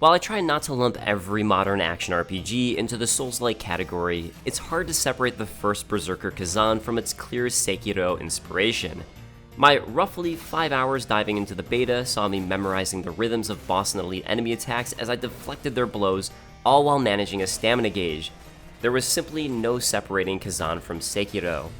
While I try not to lump every modern action RPG into the Souls-like category, it's hard to separate the first Berserker Khazan from its clear Sekiro inspiration. My roughly 5 hours diving into the beta saw me memorizing the rhythms of boss and elite enemy attacks as I deflected their blows, all while managing a stamina gauge. There was simply no separating Khazan from Sekiro.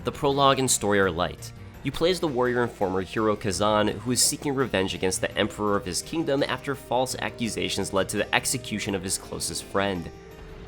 The prologue and story are light. You play as the warrior and former hero Khazan, who is seeking revenge against the emperor of his kingdom after false accusations led to the execution of his closest friend.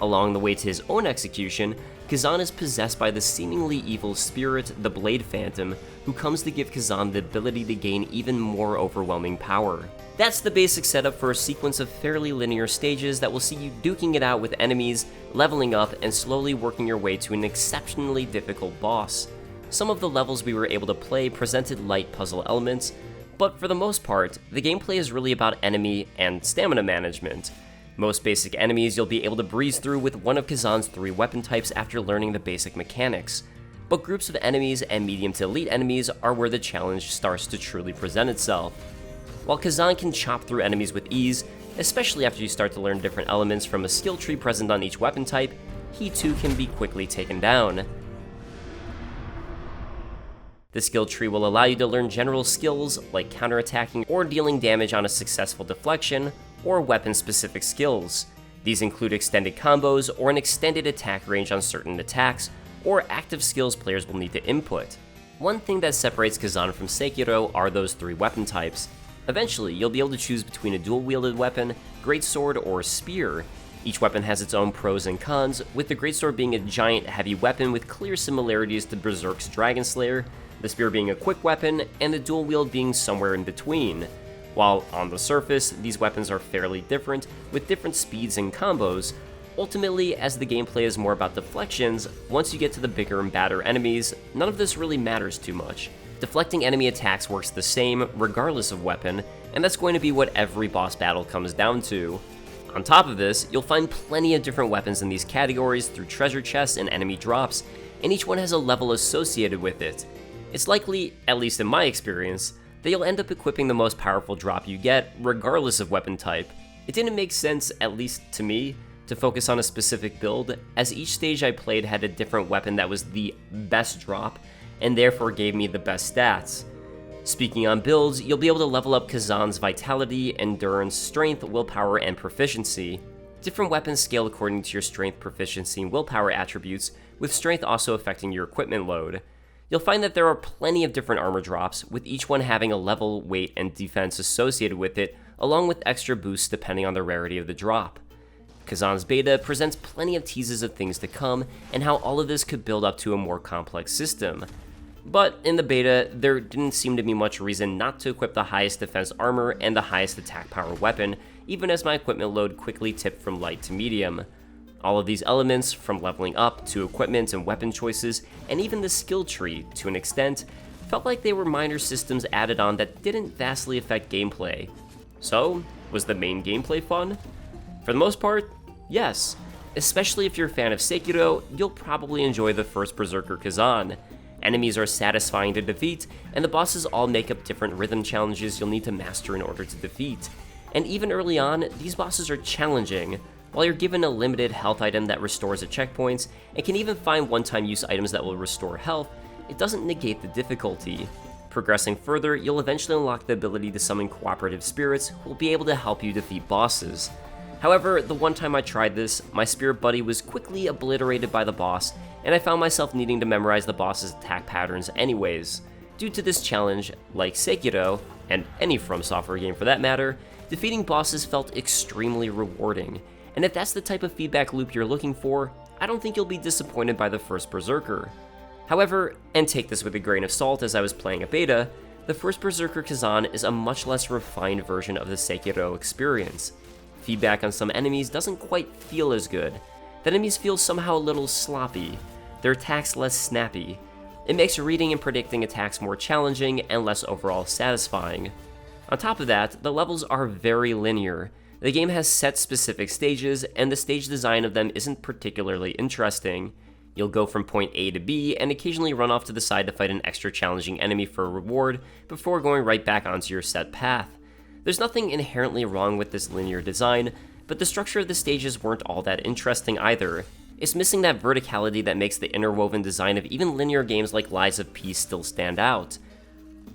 Along the way to his own execution, Khazan is possessed by the seemingly evil spirit, the Blade Phantom, who comes to give Khazan the ability to gain even more overwhelming power. That's the basic setup for a sequence of fairly linear stages that will see you duking it out with enemies, leveling up, and slowly working your way to an exceptionally difficult boss. Some of the levels we were able to play presented light puzzle elements, but for the most part, the gameplay is really about enemy and stamina management. Most basic enemies you'll be able to breeze through with one of Khazan's 3 weapon types after learning the basic mechanics, but groups of enemies and medium to elite enemies are where the challenge starts to truly present itself. While Khazan can chop through enemies with ease, especially after you start to learn different elements from a skill tree present on each weapon type, he too can be quickly taken down. The skill tree will allow you to learn general skills like counterattacking or dealing damage on a successful deflection, or weapon-specific skills. These include extended combos or an extended attack range on certain attacks, or active skills players will need to input. One thing that separates Khazan from Sekiro are those 3 weapon types. Eventually, you'll be able to choose between a dual-wielded weapon, greatsword, or spear. Each weapon has its own pros and cons, with the greatsword being a giant heavy weapon with clear similarities to Berserk's Dragon Slayer, the spear being a quick weapon, and the dual wield being somewhere in between. While on the surface, these weapons are fairly different, with different speeds and combos. Ultimately, as the gameplay is more about deflections, once you get to the bigger and badder enemies, none of this really matters too much. Deflecting enemy attacks works the same, regardless of weapon, and that's going to be what every boss battle comes down to. On top of this, you'll find plenty of different weapons in these categories through treasure chests and enemy drops, and each one has a level associated with it. It's likely, at least in my experience, that you'll end up equipping the most powerful drop you get, regardless of weapon type. It didn't make sense, at least to me, to focus on a specific build, as each stage I played had a different weapon that was the best drop, and therefore gave me the best stats. Speaking on builds, you'll be able to level up Khazan's vitality, endurance, strength, willpower, and proficiency. Different weapons scale according to your strength, proficiency, and willpower attributes, with strength also affecting your equipment load. You'll find that there are plenty of different armor drops, with each one having a level, weight, and defense associated with it, along with extra boosts depending on the rarity of the drop. Khazan's beta presents plenty of teases of things to come, and how all of this could build up to a more complex system. But in the beta, there didn't seem to be much reason not to equip the highest defense armor and the highest attack power weapon, even as my equipment load quickly tipped from light to medium. All of these elements, from leveling up to equipment and weapon choices, and even the skill tree, to an extent, felt like they were minor systems added on that didn't vastly affect gameplay. So, was the main gameplay fun? For the most part, yes. Especially if you're a fan of Sekiro, you'll probably enjoy the first Berserker Khazan. Enemies are satisfying to defeat, and the bosses all make up different rhythm challenges you'll need to master in order to defeat. And even early on, these bosses are challenging. While you're given a limited health item that restores at checkpoints, and can even find one-time use items that will restore health, it doesn't negate the difficulty. Progressing further, you'll eventually unlock the ability to summon cooperative spirits who will be able to help you defeat bosses. However, the one time I tried this, my spirit buddy was quickly obliterated by the boss, and I found myself needing to memorize the boss's attack patterns anyways. Due to this challenge, like Sekiro, and any From Software game for that matter, defeating bosses felt extremely rewarding. And if that's the type of feedback loop you're looking for, I don't think you'll be disappointed by the first Berserker. However, and take this with a grain of salt as I was playing a beta, the first Berserker Khazan is a much less refined version of the Sekiro experience. Feedback on some enemies doesn't quite feel as good. The enemies feel somehow a little sloppy, their attacks less snappy. It makes reading and predicting attacks more challenging and less overall satisfying. On top of that, the levels are very linear. The game has set specific stages, and the stage design of them isn't particularly interesting. You'll go from point A to B, and occasionally run off to the side to fight an extra challenging enemy for a reward, before going right back onto your set path. There's nothing inherently wrong with this linear design, but the structure of the stages weren't all that interesting either. It's missing that verticality that makes the interwoven design of even linear games like Lies of P still stand out.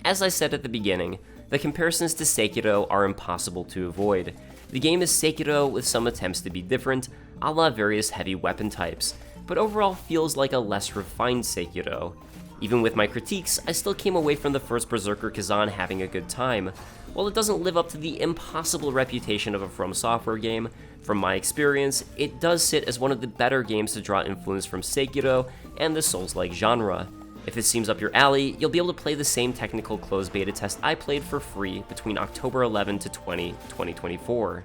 As I said at the beginning, the comparisons to Sekiro are impossible to avoid. The game is Sekiro with some attempts to be different, a la various heavy weapon types, but overall feels like a less refined Sekiro. Even with my critiques, I still came away from the First Berserker Khazan having a good time. While it doesn't live up to the impossible reputation of a From Software game, from my experience, it does sit as one of the better games to draw influence from Sekiro and the Souls-like genre. If it seems up your alley, you'll be able to play the same technical closed beta test I played for free between October 11 to 20, 2024.